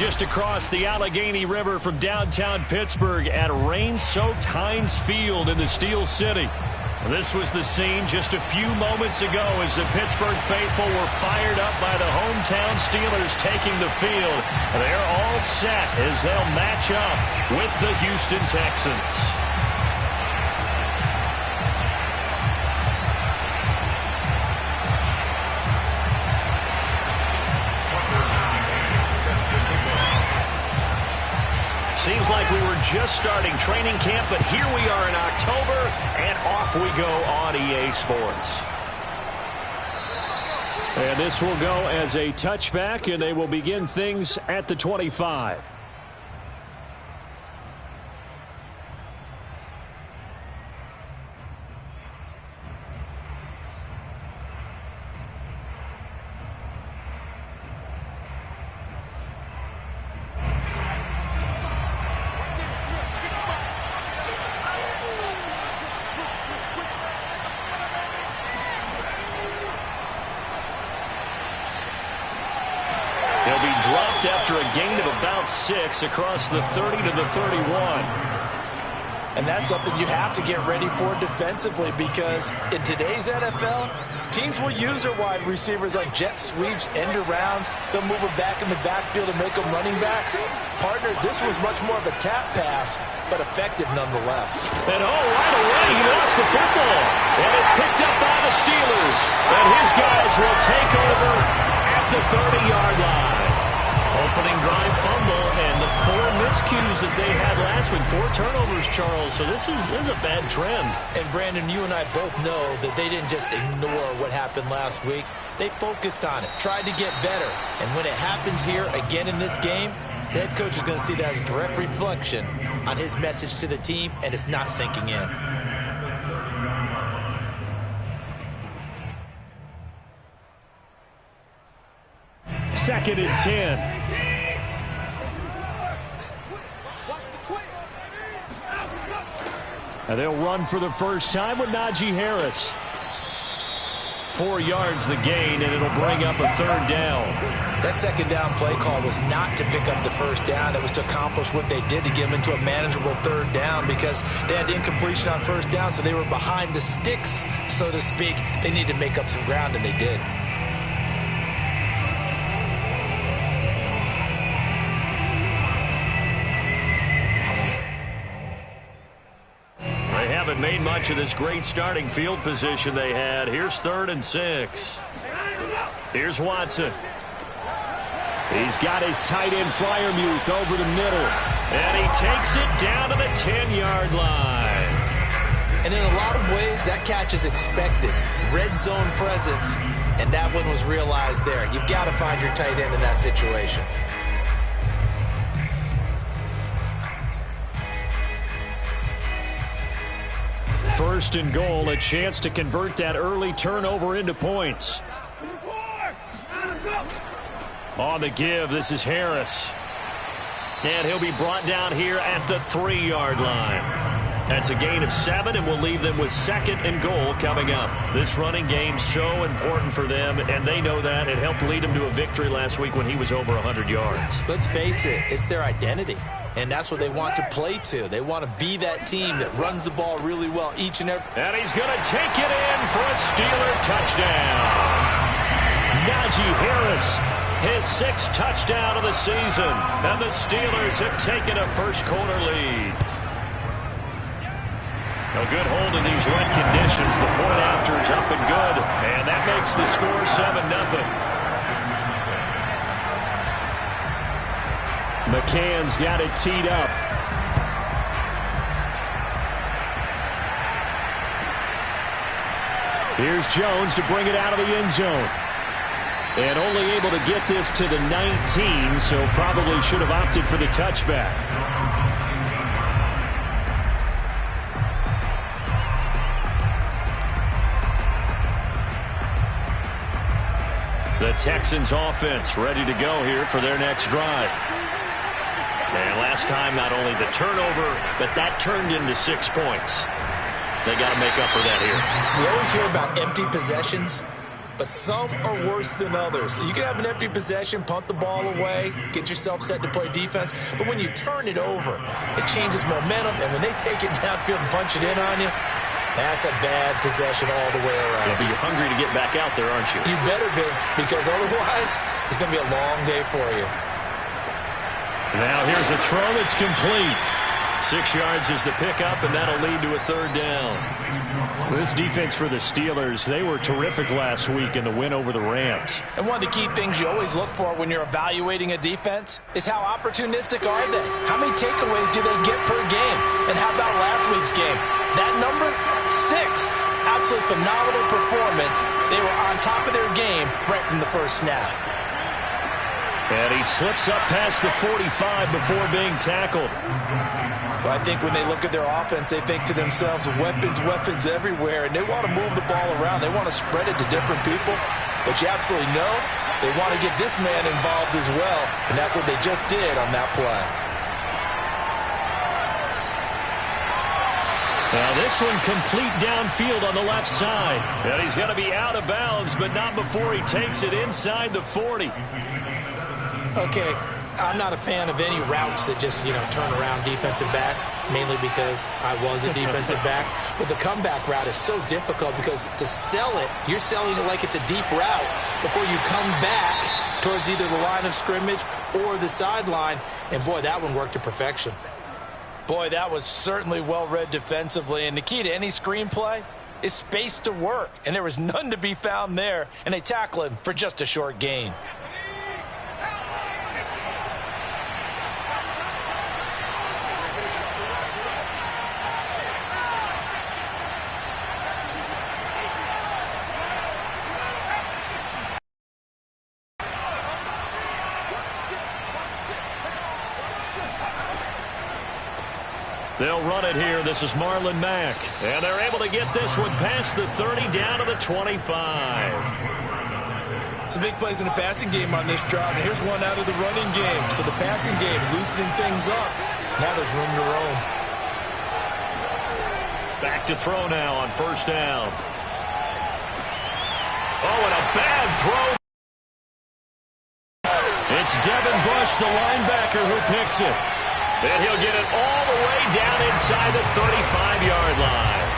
just across the Allegheny River from downtown Pittsburgh at rain-soaked Heinz Field in the Steel City. This was the scene just a few moments ago as the Pittsburgh faithful were fired up by the hometown Steelers taking the field. They're all set as they'll match up with the Houston Texans. Seems like we were just starting training camp, but here we are in October, and off we go on EA Sports. And this will go as a touchback, and they will begin things at the 25. Dropped after a gain of about 6 across the 30 to the 31. And that's something you have to get ready for defensively, because in today's NFL, teams will use their wide receivers on jet sweeps, end arounds. They'll move them back in the backfield and make them running backs. Partner, this was much more of a tap pass, but effective nonetheless. And right away, he lost the football. And it's picked up by the Steelers. And his guys will take over at the 30-yard line. Opening drive fumble, and the 4 miscues that they had last week. 4 turnovers, Charles. So this is a bad trend. And, Brandon, you and I both know that they didn't just ignore what happened last week. They focused on it, tried to get better. And when it happens here again in this game, the head coach is going to see that as a direct reflection on his message to the team, and it's not sinking in. Second and 10. And they'll run for the first time with Najee Harris. 4 yards the gain, and it'll bring up a 3rd down. That second down play call was not to pick up the first down. It was to accomplish what they did, to get them into a manageable 3rd down, because they had incompletion on first down, so they were behind the sticks, so to speak. They needed to make up some ground, and they did. Haven't made much of this great starting field position they had. Here's 3rd and 6. Here's Watson. He's got his tight end Freiermuth over the middle. And he takes it down to the 10-yard line. And in a lot of ways, that catch is expected. Red zone presence, and that one was realized there. You've got to find your tight end in that situation. First and goal, a chance to convert that early turnover into points. On the give, this is Harris. And he'll be brought down here at the 3-yard line. That's a gain of 7, and we'll leave them with 2nd and goal coming up. This running game so important for them, and they know that. It helped lead them to a victory last week when he was over 100 yards. Let's face it, it's their identity. And that's what they want to play to. They want to be that team that runs the ball really well each and every. And he's going to take it in for a Steeler touchdown. Najee Harris, his 6th touchdown of the season. And the Steelers have taken a first-quarter lead. A good hold in these wet conditions. The point after is up and good. And that makes the score 7-0. McCann's got it teed up. Here's Jones to bring it out of the end zone. And only able to get this to the 19, so probably should have opted for the touchback. The Texans offense ready to go here for their next drive. And last time, not only the turnover, but that turned into 6 points. They got to make up for that here. We always hear about empty possessions, but some are worse than others. You can have an empty possession, punt the ball away, get yourself set to play defense, but when you turn it over, it changes momentum, and when they take it downfield and punch it in on you, that's a bad possession all the way around. Yeah, but you're hungry to get back out there, aren't you? You better be, because otherwise, it's going to be a long day for you. Now here's a throw that's complete. 6 yards is the pickup, and that'll lead to a third down. This defense for the Steelers, they were terrific last week in the win over the Rams. And one of the key things you always look for when you're evaluating a defense is how opportunistic are they? How many takeaways do they get per game? And how about last week's game? That number, 6. Absolutely phenomenal performance. They were on top of their game right from the first snap. And he slips up past the 45 before being tackled. Well, I think when they look at their offense, they think to themselves, weapons, weapons everywhere, and they want to move the ball around. They want to spread it to different people, but you absolutely know they want to get this man involved as well, and that's what they just did on that play. Now this one complete downfield on the left side. And he's going to be out of bounds, but not before he takes it inside the 40. Okay, I'm not a fan of any routes that just, turn around defensive backs, mainly because I was a defensive back. But the comeback route is so difficult because to sell it, you're selling it like it's a deep route before you come back towards either the line of scrimmage or the sideline. And, boy, that one worked to perfection. Boy, that was certainly well-read defensively. And the key to any screenplay is space to work. And there was none to be found there. And they tackle him for just a short gain. They'll run it here. This is Marlon Mack. And they're able to get this one past the 30 down to the 25. Some big plays in the passing game on this drive. And here's one out of the running game. So the passing game loosening things up. Now there's room to roam. Back to throw now on first down. Oh, and a bad throw. It's Devin Bush, the linebacker, who picks it. And he'll get it all the way down inside the 35-yard line.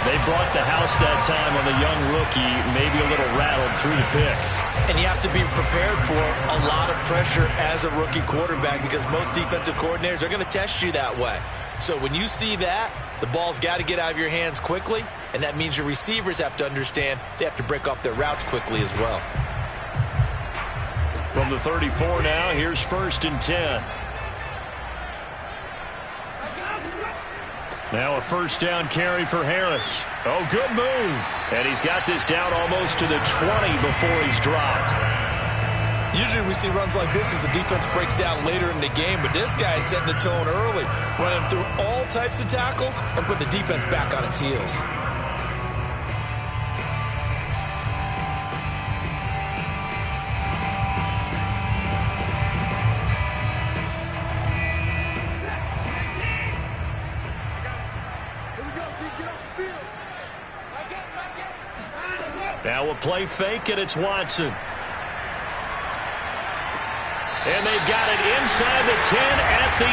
They brought the house that time on the young rookie, maybe a little rattled through the pick. And you have to be prepared for a lot of pressure as a rookie quarterback because most defensive coordinators are going to test you that way. So when you see that, the ball's got to get out of your hands quickly, and that means your receivers have to understand they have to break off their routes quickly as well. From the 34 now, here's 1st and 10. Now a first down carry for Harris. Oh, good move. And he's got this down almost to the 20 before he's dropped. Usually we see runs like this as the defense breaks down later in the game, but this guy is setting the tone early, running through all types of tackles and put the defense back on its heels. Now a play fake, and it's Watson. And they've got it inside the 10 at the 8.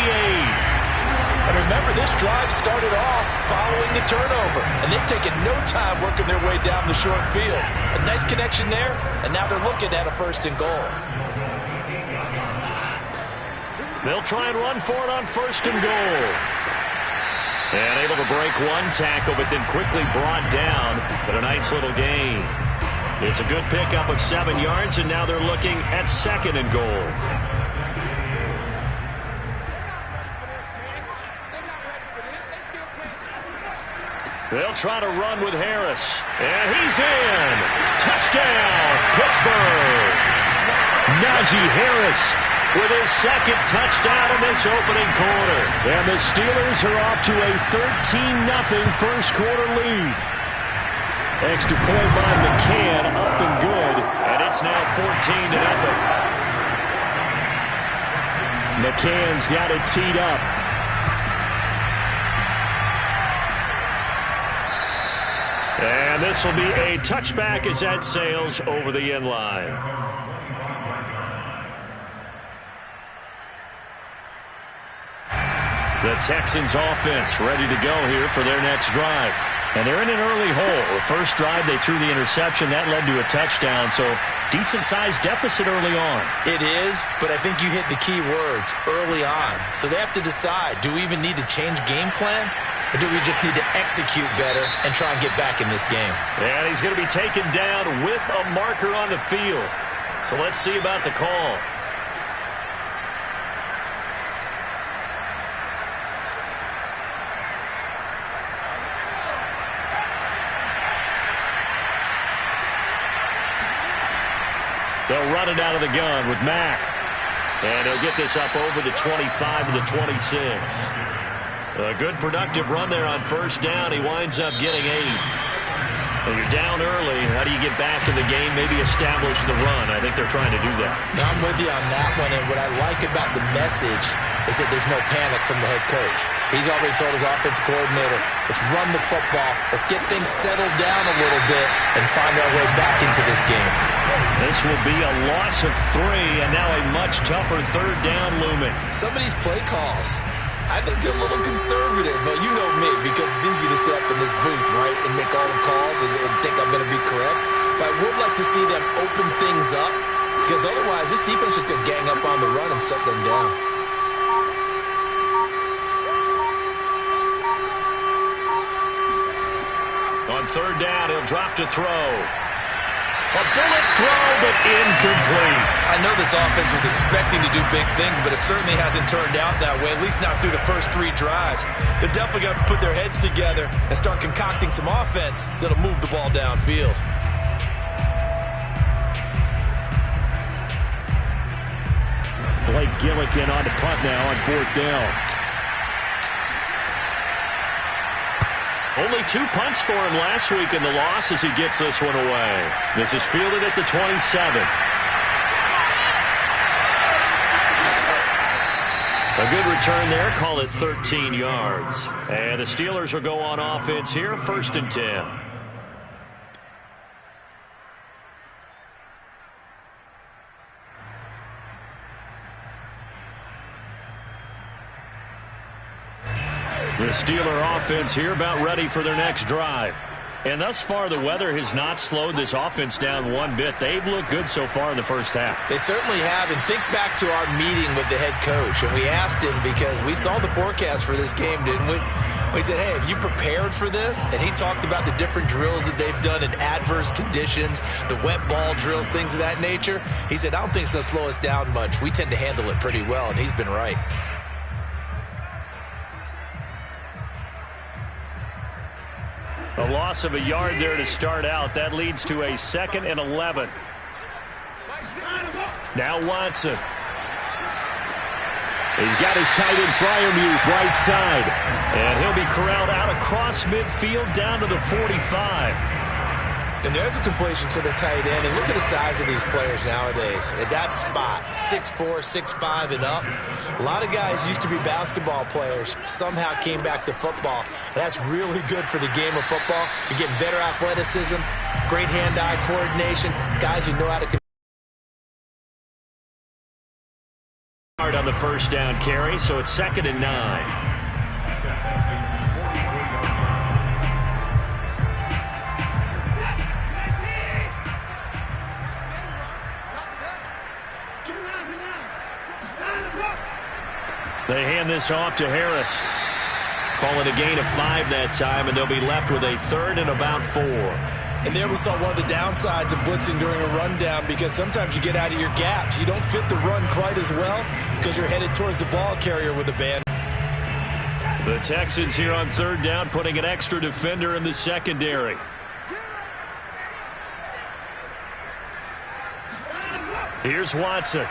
And remember, this drive started off following the turnover. And they've taken no time working their way down the short field. A nice connection there, and now they're looking at a 1st and goal. They'll try and run for it on 1st and goal. And able to break one tackle, but then quickly brought down. But a nice little gain. It's a good pickup of 7 yards, and now they're looking at 2nd and goal. They'll try to run with Harris. And he's in. Touchdown, Pittsburgh. Najee Harris with his 2nd touchdown in this opening quarter. And the Steelers are off to a 13-0 first quarter lead. Extra point by McCann, up and good. And it's now 14-0. McCann's got it teed up. And this will be a touchback as that sails over the end line. The Texans offense ready to go here for their next drive. And they're in an early hole. The first drive, they threw the interception. That led to a touchdown, so decent-sized deficit early on. It is, but I think you hit the key words, early on. So they have to decide, do we even need to change game plan, or do we just need to execute better and try and get back in this game? And he's going to be taken down with a marker on the field. So let's see about the call. They'll run it out of the gun with Mack. And he'll get this up over the 25 to the 26. A good productive run there on first down. He winds up getting 8. When you're down early, how do you get back in the game, maybe establish the run? I think they're trying to do that. Now, I'm with you on that one, and what I like about the message is that there's no panic from the head coach. He's already told his offensive coordinator, let's run the football, let's get things settled down a little bit and find our way back into this game. This will be a loss of 3, and now a much tougher third down looming. Some of these play calls, I think they're a little conservative, but you know me, because it's easy to sit up in this booth, right, and make all the calls and think I'm going to be correct. But I would like to see them open things up, because otherwise this defense is going to gang up on the run and shut them down. On third down, he'll drop to throw. A bullet throw, but incomplete. I know this offense was expecting to do big things, but it certainly hasn't turned out that way, at least not through the first 3 drives. They're definitely going to have to put their heads together and start concocting some offense that'll move the ball downfield. Blake Gillikin on the punt now on fourth down. Only 2 punts for him last week in the loss as he gets this one away. This is fielded at the 27. A good return there. Call it 13 yards. And the Steelers will go on offense here, 1st and 10. The Steeler offense here about ready for their next drive. And thus far, the weather has not slowed this offense down one bit. They've looked good so far in the first half. They certainly have. And think back to our meeting with the head coach. And we asked him, because we saw the forecast for this game, didn't we? We said, hey, have you prepared for this? And he talked about the different drills that they've done in adverse conditions, the wet ball drills, things of that nature. He said, I don't think it's going to slow us down much. We tend to handle it pretty well, and he's been right. A loss of a yard there to start out. That leads to a 2nd and 11. Now Watson. He's got his tight end Freiermuth right side. And he'll be corralled out across midfield down to the 45. And there's a completion to the tight end. And look at the size of these players nowadays. At that spot, 6'4", 6'5", and up. A lot of guys used to be basketball players, somehow came back to football. And that's really good for the game of football. You're getting better athleticism, great hand-eye coordination, guys who know how to on the first down carry, so it's 2nd and 9. They hand this off to Harris. Call it a gain of 5 that time, and they'll be left with a 3rd and about 4. And there we saw one of the downsides of blitzing during a rundown, because sometimes you get out of your gaps. You don't fit the run quite as well because you're headed towards the ball carrier with a band. The Texans here on 3rd down, putting an extra defender in the secondary. Here's Watson.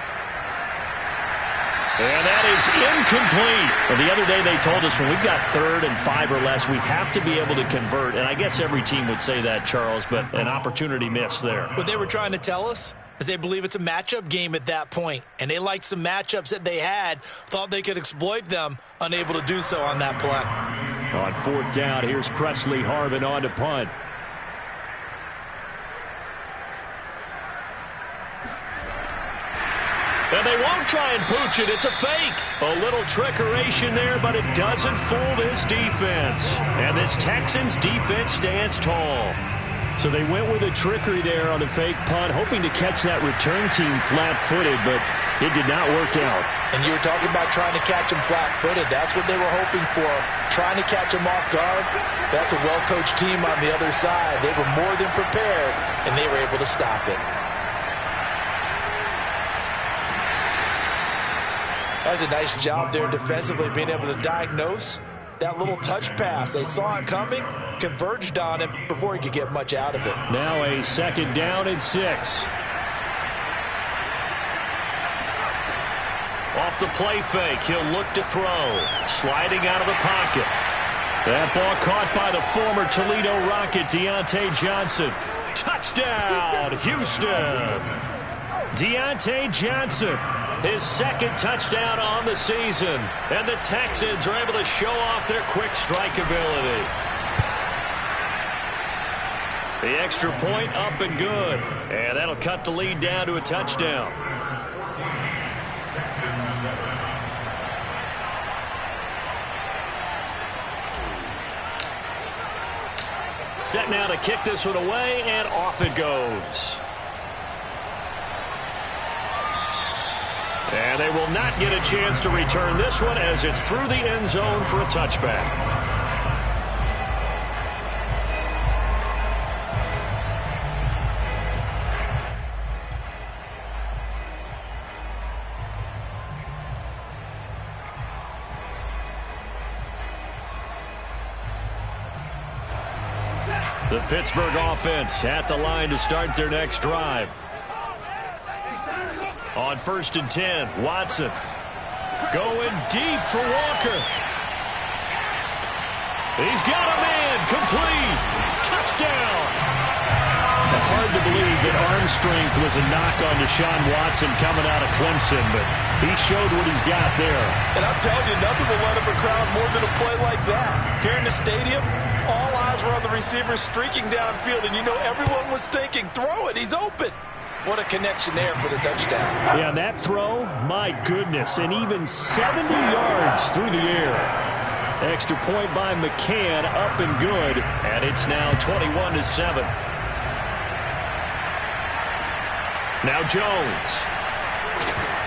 And that is incomplete. Well, the other day they told us when we've got 3rd and 5 or less, we have to be able to convert. And I guess every team would say that, Charles, but an opportunity missed there. What they were trying to tell us is they believe it's a matchup game at that point. And they liked some matchups that they had, thought they could exploit them, unable to do so on that play. On 4th down, here's Presley Harvin on to punt. And they won't try and pooch it. It's a fake. A little trickeration there, but it doesn't fool this defense. And this Texans defense stands tall. So they went with a trickery there on the fake punt, hoping to catch that return team flat-footed, but it did not work out. And you were talking about trying to catch him flat-footed. That's what they were hoping for, trying to catch him off guard. That's a well-coached team on the other side. They were more than prepared, and they were able to stop it. That's a nice job there defensively, being able to diagnose that little touch pass. They saw it coming, converged on him before he could get much out of it. Now a 2nd down and 6. Off the play fake, he'll look to throw. Sliding out of the pocket. That ball caught by the former Toledo Rocket, Deontay Johnson. Touchdown, Houston. Deontay Johnson, his 2nd touchdown on the season. And the Texans are able to show off their quick strike ability. The extra point up and good. And that'll cut the lead down to a touchdown. Set now to kick this one away, and off it goes. And they will not get a chance to return this one as it's through the end zone for a touchback. The Pittsburgh offense at the line to start their next drive. On 1st and 10, Watson going deep for Walker. He's got a man, complete, touchdown. Hard to believe that arm strength was a knock on Deshaun Watson coming out of Clemson, but he showed what he's got there. And I'm telling you, nothing will let up a crowd more than a play like that. Here in the stadium, all eyes were on the receiver streaking downfield, and you know everyone was thinking, throw it, he's open. What a connection there for the touchdown. Yeah, that throw, my goodness, and even 70 yards through the air. Extra point by McCann, up and good. And it's now 21-7. Now Jones.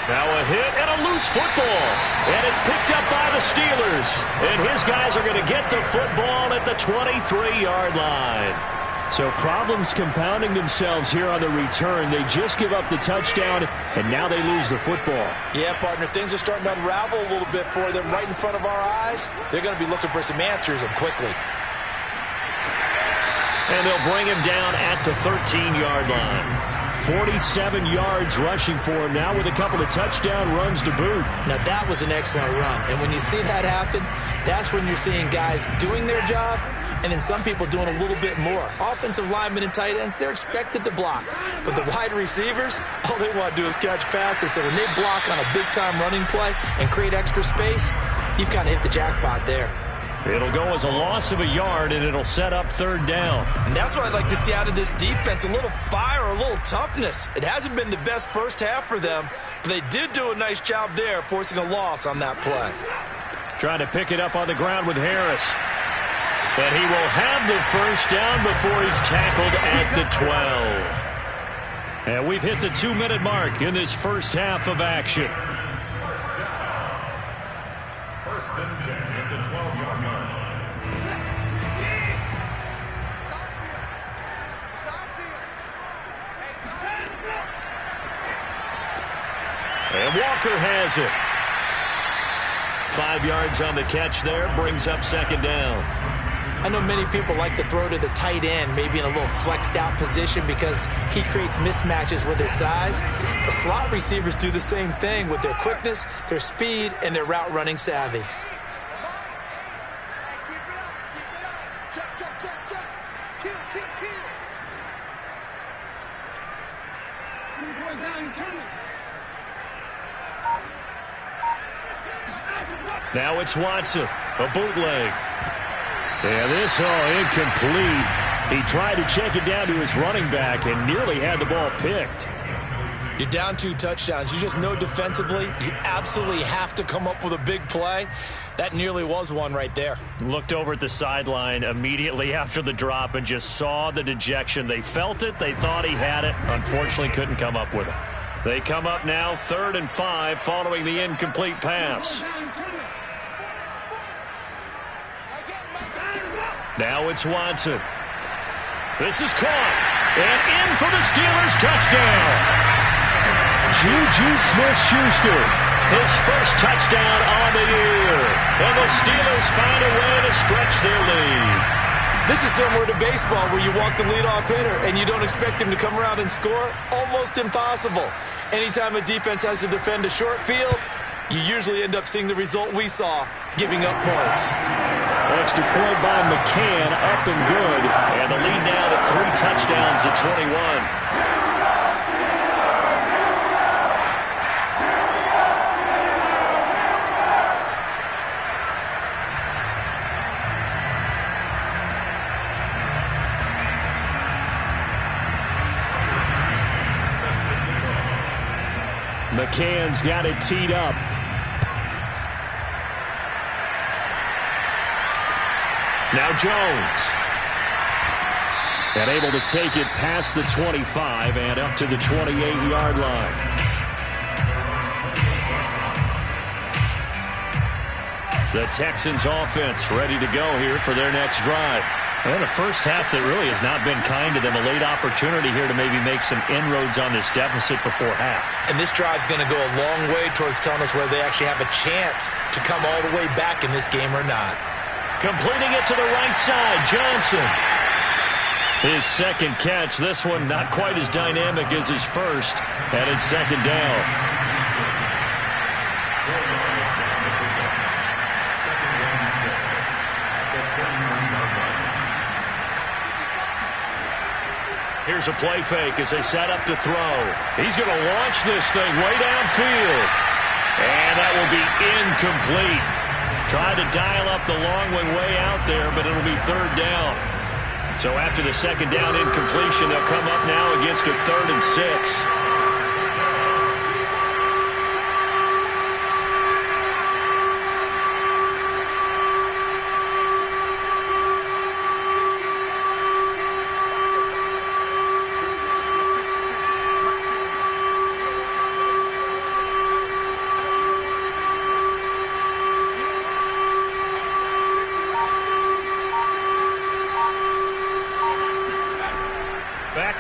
Now a hit and a loose football. And it's picked up by the Steelers. And his guys are going to get the football at the 23-yard line. So problems compounding themselves here on the return. They just give up the touchdown, and now they lose the football. Yeah, partner, things are starting to unravel a little bit for them right in front of our eyes. They're going to be looking for some answers, and quickly. And they'll bring him down at the 13-yard line. 47 yards rushing for him now with a couple of touchdown runs to boot. Now, that was an excellent run. And when you see that happen, that's when you're seeing guys doing their job and then some people doing a little bit more. Offensive linemen and tight ends, they're expected to block. But the wide receivers, all they want to do is catch passes. So when they block on a big-time running play and create extra space, you've kind of hit the jackpot there. It'll go as a loss of a yard, and it'll set up 3rd down. And that's what I'd like to see out of this defense, a little fire, a little toughness. It hasn't been the best first half for them, but they did do a nice job there, forcing a loss on that play. Trying to pick it up on the ground with Harris. But he will have the first down before he's tackled at the 12. And we've hit the 2-minute mark in this first half of action. First and 10 at the 12-yard line. And Walker has it. 5 yards on the catch there, brings up 2nd down. I know many people like to throw to the tight end, maybe in a little flexed out position because he creates mismatches with his size. The slot receivers do the same thing with their quickness, their speed, and their route running savvy. Now it's Watson, a bootleg. Yeah, this incomplete. He tried to check it down to his running back and nearly had the ball picked. You're down 2 touchdowns. You just know defensively you absolutely have to come up with a big play. That nearly was one right there. Looked over at the sideline immediately after the drop and just saw the dejection. They felt it. They thought he had it. Unfortunately, couldn't come up with it. They come up now 3rd and 5 following the incomplete pass. Now it's Watson. This is caught. And in for the Steelers touchdown. Juju Smith-Schuster. His first touchdown on the year. And the Steelers find a way to stretch their lead. This is similar to baseball where you walk the leadoff hitter and you don't expect him to come around and score. Almost impossible. Anytime a defense has to defend a short field, you usually end up seeing the result we saw, giving up points. Extra point by McCann, up and good. And the lead now to 3 touchdowns at 21. McCann's got it teed up. Now Jones. And able to take it past the 25 and up to the 28-yard line. The Texans offense ready to go here for their next drive. And a first half that really has not been kind to them. A late opportunity here to maybe make some inroads on this deficit before half. And this drive's going to go a long way towards telling us whether they actually have a chance to come all the way back in this game or not. Completing it to the right side, Johnson. His second catch. This one not quite as dynamic as his first. And it's 2nd down. Here's a play fake as they set up to throw. He's going to launch this thing way downfield. And that will be incomplete. Tried to dial up the long one way out there, but it'll be 3rd down. So after the 2nd down incompletion, they'll come up now against a 3rd and 6.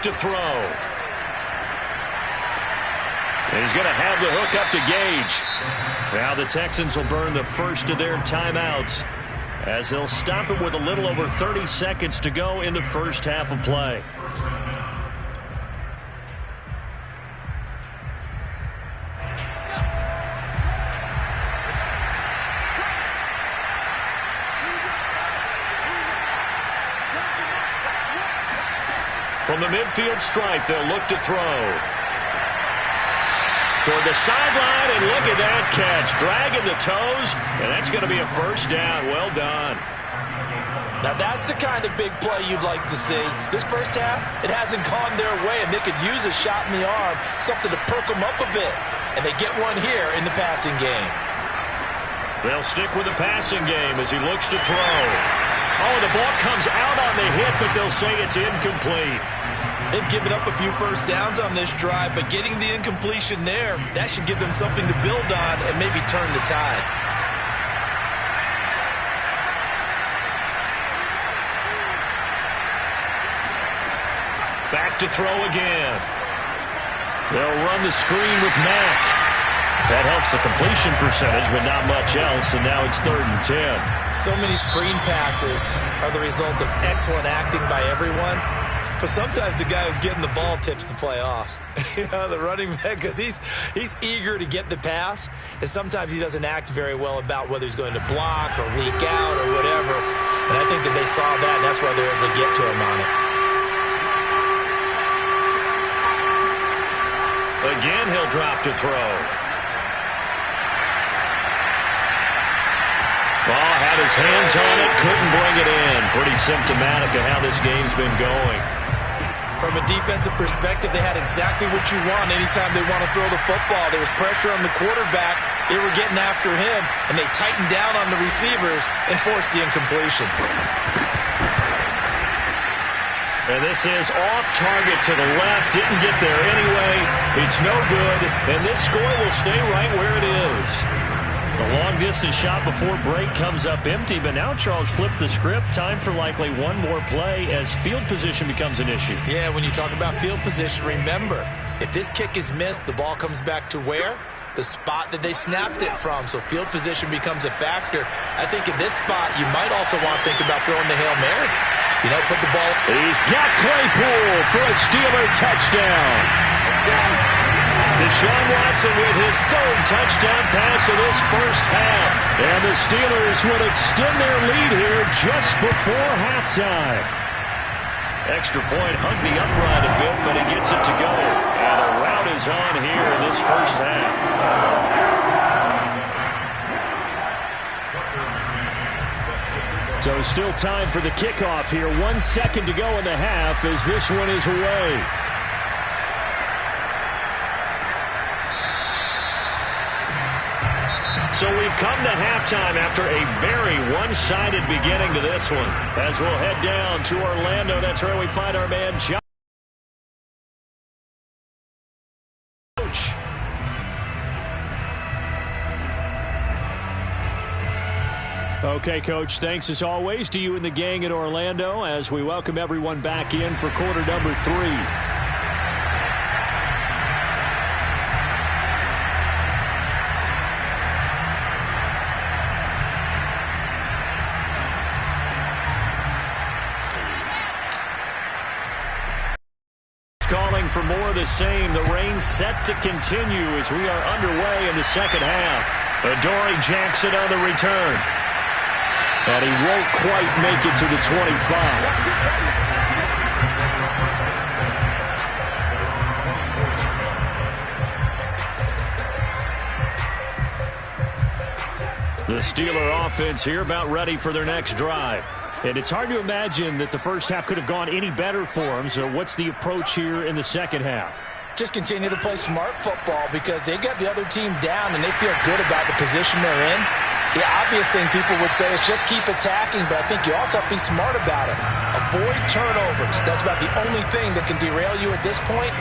To throw. He's going to have the hook up to Gage. Now the Texans will burn the first of their timeouts as they'll stop it with a little over 30 seconds to go in the first half of play. From the midfield stripe, they'll look to throw. Toward the sideline, and look at that catch. Dragging the toes, and that's going to be a first down. Well done. Now that's the kind of big play you'd like to see. This first half, it hasn't gone their way, and they could use a shot in the arm, something to perk them up a bit. And they get one here in the passing game. They'll stick with the passing game as he looks to throw. Oh, the ball comes out on the hit, but they'll say it's incomplete. They've given up a few first downs on this drive, but getting the incompletion there, that should give them something to build on and maybe turn the tide. Back to throw again. They'll run the screen with Mack. That helps the completion percentage, but not much else, and now it's 3rd and 10. So many screen passes are the result of excellent acting by everyone, but sometimes the guy who's getting the ball tips the play off. The running back, because he's eager to get the pass, and sometimes he doesn't act very well about whether he's going to block or leak out or whatever, and I think that they saw that, and that's why they're able to get to him on it. Again, he'll drop to throw. Ball had his hands on it, couldn't bring it in. Pretty symptomatic of how this game's been going. From a defensive perspective, they had exactly what you want anytime they want to throw the football. There was pressure on the quarterback. They were getting after him, and they tightened down on the receivers and forced the incompletion. And this is off target to the left. Didn't get there anyway. It's no good, and this score will stay right where it is. The long-distance shot before break comes up empty, but now Charles flipped the script. Time for likely one more play as field position becomes an issue. Yeah, when you talk about field position, remember, if this kick is missed, the ball comes back to where? The spot that they snapped it from. So field position becomes a factor. I think in this spot, you might also want to think about throwing the Hail Mary. You know, put the ball. He's got Claypool for a Steeler touchdown. Deshaun Watson with his third touchdown pass of this first half. And the Steelers would extend their lead here just before halftime. Extra point hugged the upright a bit, but he gets it to go. And a rout is on here in this first half. So still time for the kickoff here. 1 second to go in the half as this one is away. So we've come to halftime after a very one-sided beginning to this one. As we'll head down to Orlando, that's where we find our man, Josh. Okay, Coach, thanks as always to you and the gang in Orlando as we welcome everyone back in for quarter number 3. Calling for more of the same. The rain set to continue as we are underway in the second half. Adoree Jackson on the return. And he won't quite make it to the 25. The Steeler offense here about ready for their next drive. And it's hard to imagine that the first half could have gone any better for them. So what's the approach here in the second half? Just continue to play smart football because they got the other team down and they feel good about the position they're in. The obvious thing people would say is just keep attacking, but I think you also have to be smart about it. Avoid turnovers. That's about the only thing that can derail you at this point.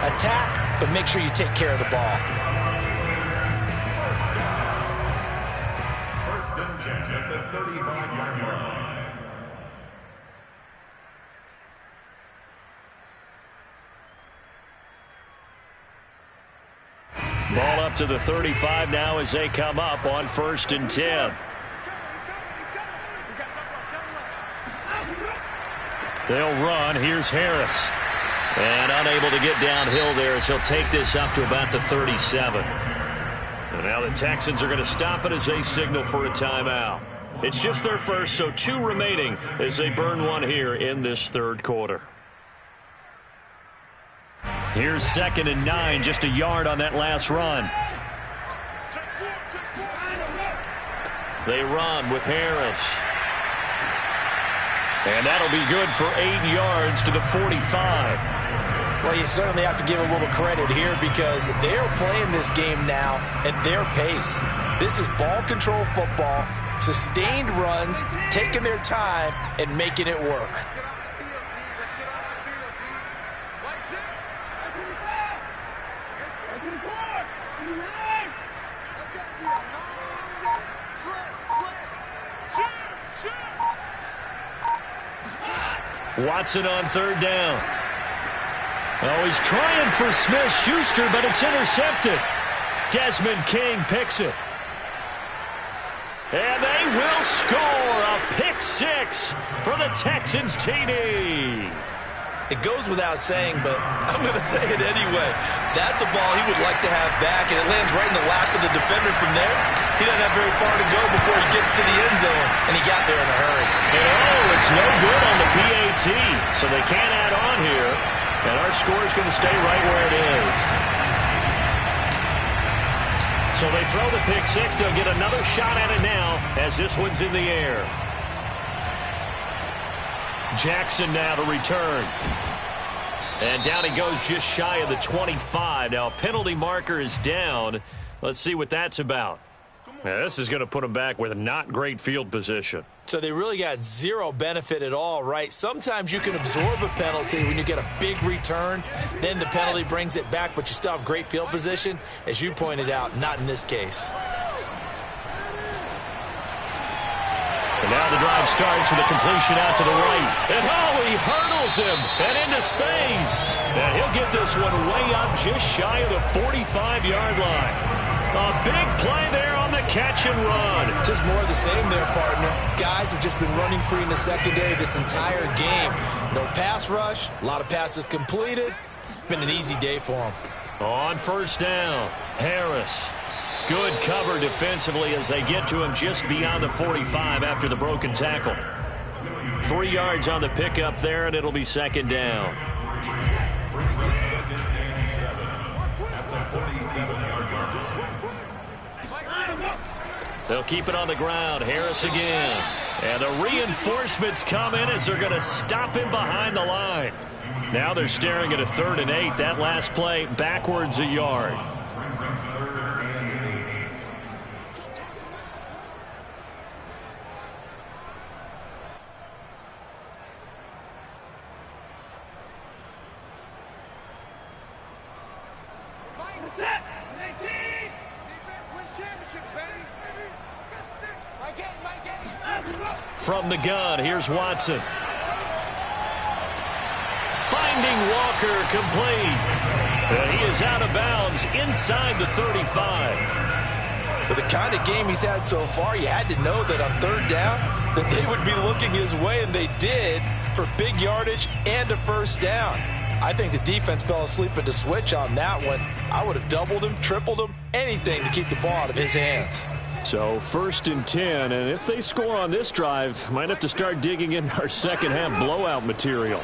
Attack, but make sure you take care of the ball. First and 10 at the 35-yard line. Ball up to the 35 now as they come up on 1st and 10. They'll run. Here's Harris. And unable to get downhill there as he'll take this up to about the 37. And now the Texans are going to stop it as they signal for a timeout. It's just their first, so 2 remaining as they burn one here in this third quarter. Here's 2nd and 9, just a yard on that last run. They run with Harris. And that'll be good for 8 yards to the 45. Well, you certainly have to give a little credit here because they're playing this game now at their pace. This is ball control football, sustained runs, taking their time, and making it work. Watson on 3rd down. Oh, he's trying for Smith-Schuster, but it's intercepted. Desmond King picks it. And they will score a pick 6 for the Texans TD. It goes without saying, but I'm going to say it anyway. That's a ball he would like to have back, and it lands right in the lap of the defender from there. He doesn't have very far to go before he gets to the end zone, and he got there in a hurry. And oh, it's no good on the PAT, so they can't add on here, and our score is going to stay right where it is. So they throw the pick 6. They'll get another shot at it now as this one's in the air. Jackson now to return. And down he goes just shy of the 25. Now, penalty marker is down. Let's see what that's about. Yeah, this is going to put him back with a not great field position. So they really got zero benefit at all, right? Sometimes you can absorb a penalty when you get a big return. Then the penalty brings it back, but you still have great field position. As you pointed out, not in this case. And now the drive starts with a completion out to the right. And he hurdles him and into space. And he'll get this one way up just shy of the 45-yard line. A big play there on the catch and run. Just more of the same there, partner. Guys have just been running free in the secondary this entire game. No pass rush, a lot of passes completed. Been an easy day for them. On first down, Harris. Good cover defensively as they get to him just beyond the 45 after the broken tackle. 3 yards on the pickup there, and it'll be second down. Brings up 2nd and 7 at the 47-yard line. They'll keep it on the ground. Harris again. And the reinforcements come in as they're going to stop him behind the line. Now they're staring at a 3rd and 8. That last play backwards a yard. From the gun, here's Watson. Finding Walker complete. And he is out of bounds inside the 35. With the kind of game he's had so far, you had to know that on 3rd down that they would be looking his way, and they did, for big yardage and a first down. I think the defense fell asleep at the switch on that one. I would have doubled him, tripled him, anything to keep the ball out of his hands. So 1st and 10, and if they score on this drive, might have to start digging in our second half blowout material.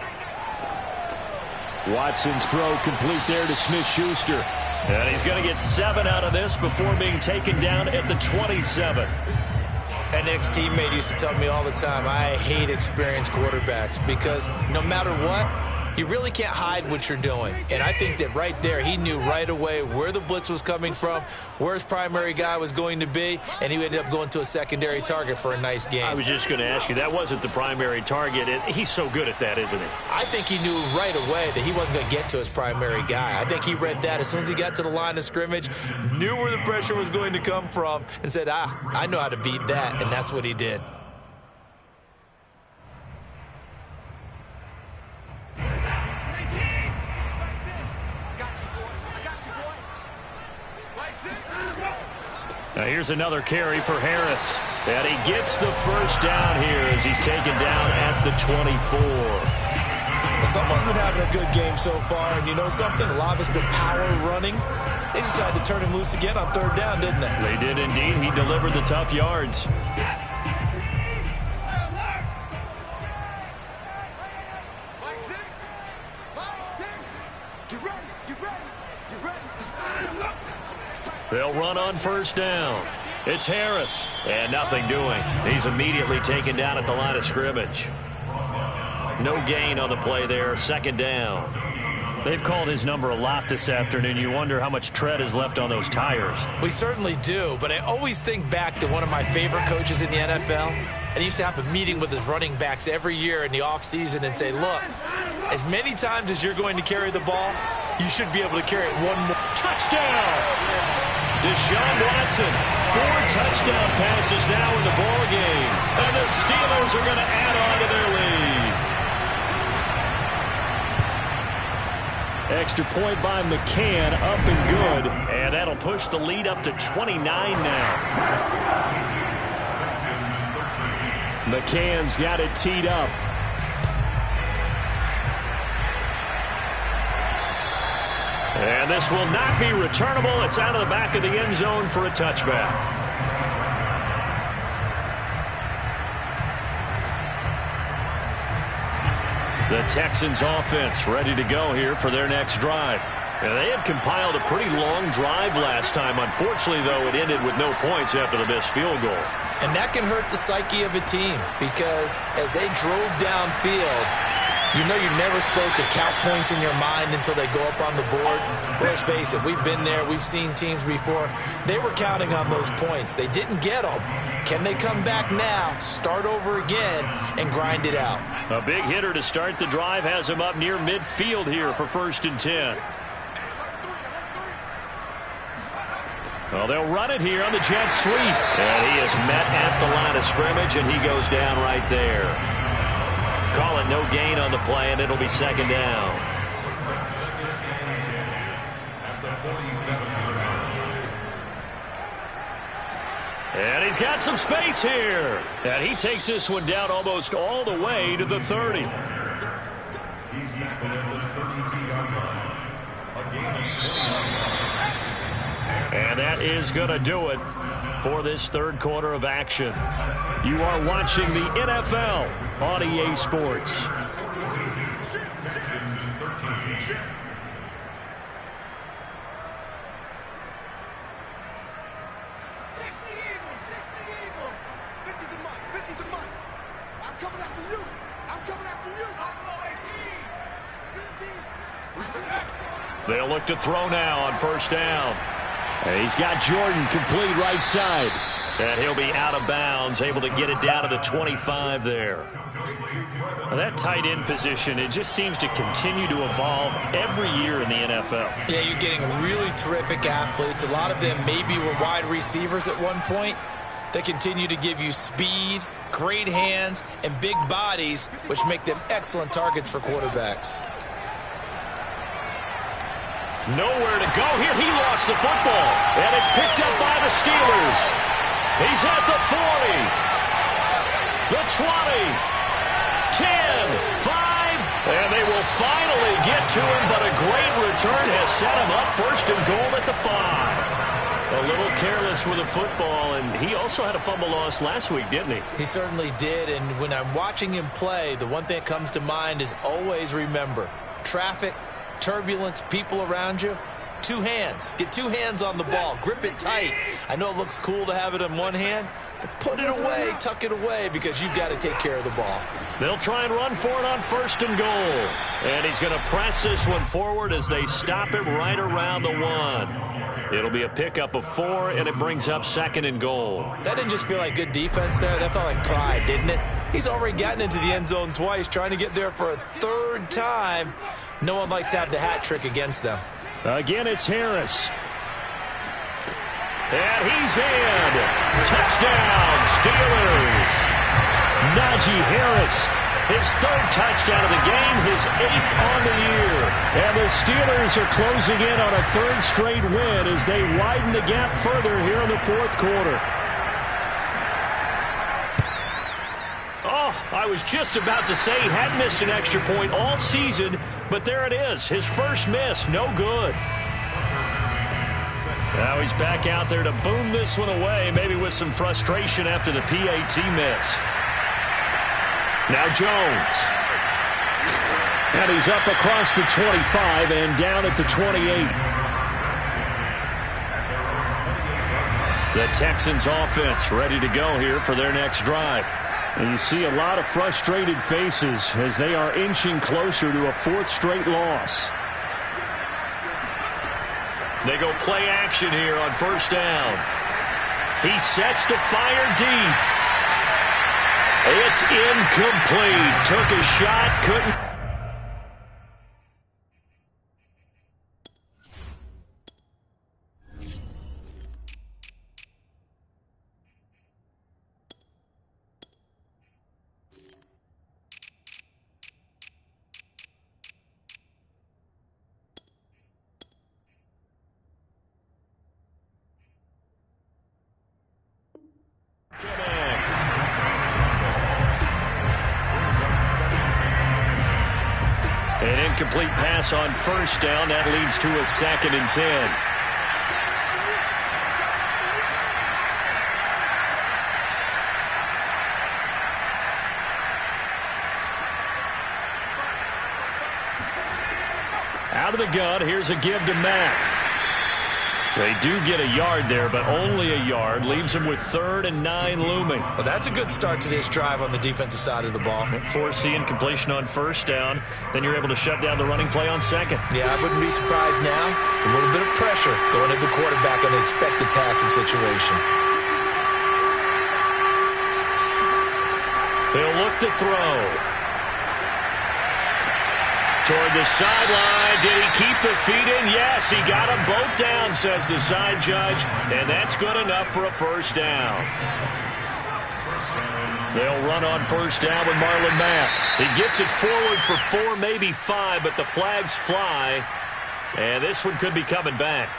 Watson's throw complete there to Smith-Schuster. And he's going to get 7 out of this before being taken down at the 27. An ex-teammate used to tell me all the time, I hate experienced quarterbacks because no matter what, you really can't hide what you're doing. And I think that right there, he knew right away where the blitz was coming from, where his primary guy was going to be, and he ended up going to a secondary target for a nice game. I was just going to ask you, that wasn't the primary target. He's so good at that, isn't he? I think he knew right away that he wasn't going to get to his primary guy. I think he read that as soon as he got to the line of scrimmage, knew where the pressure was going to come from, and said, I know how to beat that, and that's what he did. Now here's another carry for Harris. And he gets the first down here as he's taken down at the 24. Someone's been having a good game so far, and you know something? A lot of it's been power running. They decided to turn him loose again on 3rd down, didn't they? They did indeed. He delivered the tough yards. They'll run on first down. It's Harris. And nothing doing. He's immediately taken down at the line of scrimmage. No gain on the play there. 2nd down. They've called his number a lot this afternoon. You wonder how much tread is left on those tires. We certainly do, but I always think back to one of my favorite coaches in the NFL. And he used to have a meeting with his running backs every year in the offseason and say, look, as many times as you're going to carry the ball, you should be able to carry it one more. Touchdown! Deshaun Watson, 4 touchdown passes now in the ball game. And the Steelers are going to add on to their lead. Extra point by McCann, up and good. And that'll push the lead up to 29 now. McCann's got it teed up. And this will not be returnable. It's out of the back of the end zone for a touchback. The Texans offense ready to go here for their next drive. And they had compiled a pretty long drive last time. Unfortunately, though, it ended with no points after the missed field goal. And that can hurt the psyche of a team because as they drove downfield, You know you're never supposed to count points in your mind until they go up on the board. But let's face it, we've been there. We've seen teams before. They were counting on those points. They didn't get them. Can they come back now, start over again, and grind it out? A big hitter to start the drive has him up near midfield here for 1st and 10. Well, they'll run it here on the jet sweep. And he is met at the line of scrimmage, and he goes down right there. Call it no gain on the play, and it'll be 2nd down. And he's got some space here. And he takes this one down almost all the way to the 30. He's tackled at the 32-yard line. A gain of 20 yards. And that is going to do it for this 3rd quarter of action. You are watching the NFL on EA Sports. They'll look to throw now on 1st down. And he's got Jordan complete right side. And he'll be out of bounds, able to get it down to the 25 there. Well, that tight end position, it just seems to continue to evolve every year in the NFL. Yeah, you're getting really terrific athletes. A lot of them maybe were wide receivers at one point. They continue to give you speed, great hands, and big bodies, which make them excellent targets for quarterbacks. Nowhere to go here. He lost the football. And it's picked up by the Steelers. He's at the 40. The 20. 10. 5. And they will finally get to him, but a great return has set him up 1st and goal at the 5. A little careless with the football, and he also had a fumble loss last week, didn't he? He certainly did, and when I'm watching him play, the one thing that comes to mind is always remember, traffic, turbulence, people around you, 2 hands. Get 2 hands on the ball. Grip it tight. I know it looks cool to have it in one hand, but put it away, tuck it away, because you've got to take care of the ball. They'll try and run for it on 1st and goal. And he's going to press this one forward as they stop him right around the 1. It'll be a pickup of 4, and it brings up 2nd and goal. That didn't just feel like good defense there. That felt like pride, didn't it? He's already gotten into the end zone twice, trying to get there for a 3rd time. No one likes to have the hat trick against them. Again, it's Harris. And he's in. Touchdown, Steelers. Najee Harris, his 3rd touchdown of the game, his 8th on the year. And the Steelers are closing in on a 3rd straight win as they widen the gap further here in the 4th quarter. Oh, I was just about to say he hadn't missed an extra point all season, but there it is. His first miss, no good. Now he's back out there to boom this one away, maybe with some frustration after the PAT miss. Now Jones. And he's up across the 25 and down at the 28. The Texans offense ready to go here for their next drive. And you see a lot of frustrated faces as they are inching closer to a 4th straight loss. They go play action here on 1st down. He sets to fire deep. It's incomplete. Took a shot, couldn't. An incomplete pass on 1st down. That leads to a 2nd and 10. Out of the gun, here's a give to Mack. They do get a yard there, but only a yard. Leaves them with 3rd and 9 looming. Well, that's a good start to this drive on the defensive side of the ball. Force the incompletion on 1st down. Then you're able to shut down the running play on 2nd. Yeah, I wouldn't be surprised now. A little bit of pressure going at the quarterback in an expected passing situation. They'll look to throw. Toward the sideline. Did he keep the feet in? Yes, he got them both down, says the side judge. And that's good enough for a 1st down. They'll run on 1st down with Marlon Mack. He gets it forward for 4, maybe 5, but the flags fly. And this one could be coming back.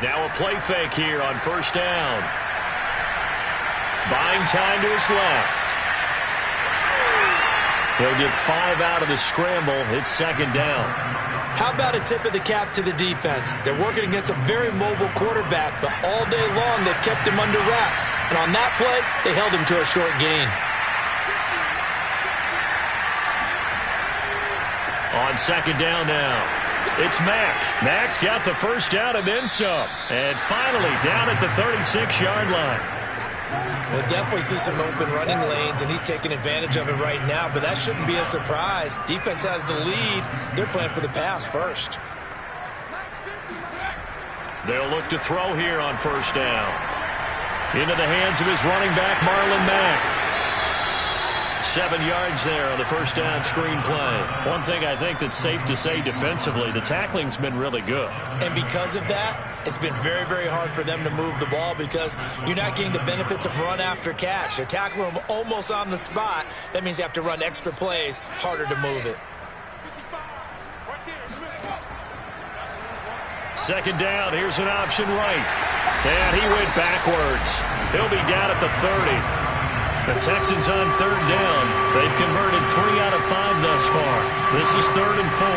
Now a play fake here on 1st down. Buying time to his left. He'll get 5 out of the scramble. It's 2nd down. How about a tip of the cap to the defense? They're working against a very mobile quarterback, but all day long they've kept him under wraps. And on that play, they held him to a short gain. On 2nd down now. It's Mack. Mack's got the 1st down and then some. And finally down at the 36-yard line. We'll definitely see some open running lanes, and he's taking advantage of it right now, but that shouldn't be a surprise. Defense has the lead. They're playing for the pass first. They'll look to throw here on 1st down. Into the hands of his running back, Marlon Mack. 7 yards there on the 1st down screen play. One thing I think that's safe to say defensively, the tackling's been really good. And because of that, it's been very, very hard for them to move the ball because you're not getting the benefits of run after catch. They're tackling them almost on the spot. That means you have to run extra plays, harder to move it. 2nd down, here's an option right. And he went backwards. He'll be down at the 30. The Texans on 3rd down. They've converted 3 out of 5 thus far. This is 3rd and 4.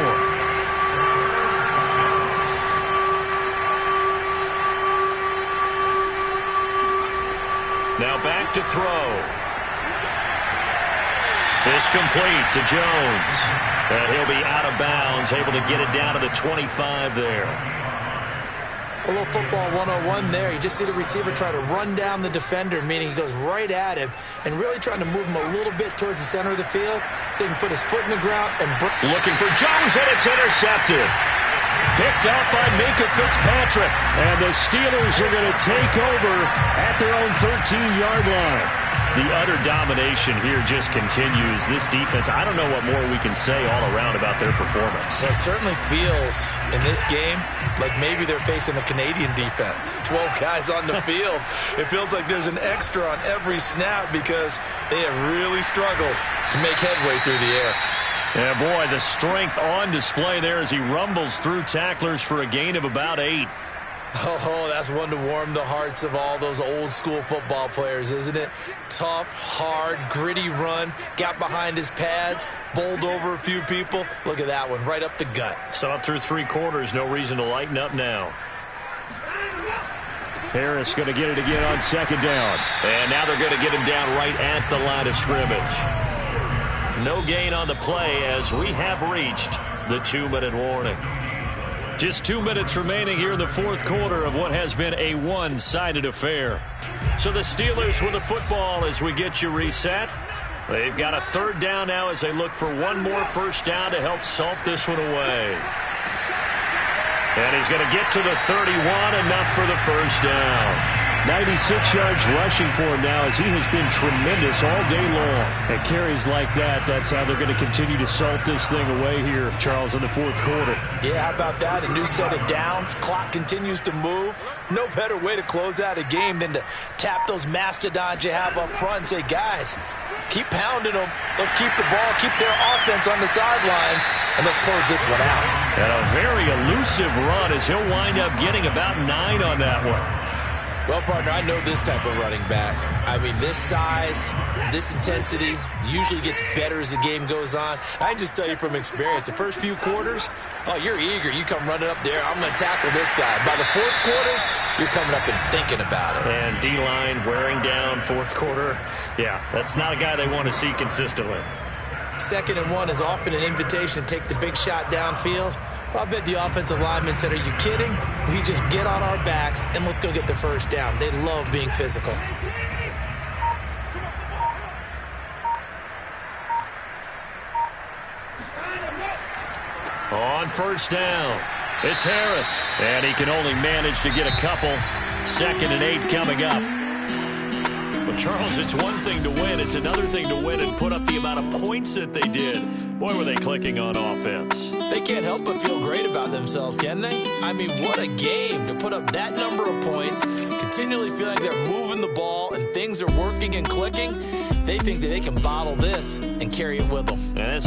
Now back to throw. It's complete to Jones. And he'll be out of bounds, able to get it down to the 25 there. A little football 101 there. You just see the receiver try to run down the defender, meaning he goes right at him and really trying to move him a little bit towards the center of the field so he can put his foot in the ground and looking for Jones, and it's intercepted. Picked up by Minkah Fitzpatrick. And the Steelers are going to take over at their own 13-yard line. The utter domination here just continues. This defense, I don't know what more we can say all around about their performance. Well, it certainly feels in this game like maybe they're facing a Canadian defense. 12 guys on the field. It feels like there's an extra on every snap because they have really struggled to make headway through the air. Yeah, boy, the strength on display there as he rumbles through tacklers for a gain of about 8. Oh, that's one to warm the hearts of all those old school football players, isn't it? Tough, hard, gritty run, got behind his pads, bowled over a few people. Look at that one, right up the gut. Saw it through 3 quarters, no reason to lighten up now. Harris going to get it again on 2nd down. And now they're going to get him down right at the line of scrimmage. No gain on the play as we have reached the 2-minute warning. Just 2 minutes remaining here in the 4th quarter of what has been a one-sided affair. So the Steelers with the football as we get you reset. They've got a 3rd down now as they look for one more 1st down to help salt this one away. And he's going to get to the 31, enough for the 1st down. 96 yards rushing for him now as he has been tremendous all day long. And carries like that, that's how they're going to continue to salt this thing away here, Charles, in the 4th quarter. Yeah, how about that? A new set of downs. Clock continues to move. No better way to close out a game than to tap those mastodons you have up front and say, guys, keep pounding them. Let's keep the ball, keep their offense on the sidelines, and let's close this one out. And a very elusive run as he'll wind up getting about 9 on that one. Well, partner, I know this type of running back. I mean, this size, this intensity usually gets better as the game goes on. I can just tell you from experience, the first few quarters, oh, you're eager. You come running up there, I'm going to tackle this guy. By the fourth quarter, you're coming up and thinking about it. And D-line wearing down fourth quarter. Yeah, that's not a guy they want to see consistently. 2nd and 1 is often an invitation to take the big shot downfield. But I bet the offensive lineman said, are you kidding? We just get on our backs and let's go get the first down. They love being physical. On first down, it's Harris. And he can only manage to get a couple. 2nd and 8 coming up. Well, Charles, it's one thing to win. It's another thing to win and put up the amount of points that they did. Boy, were they clicking on offense. They can't help but feel great about themselves, can they? I mean, what a game to put up that number of points, continually feeling they're moving the ball and things are working and clicking. They think that they can bottle this and carry it with them. And that's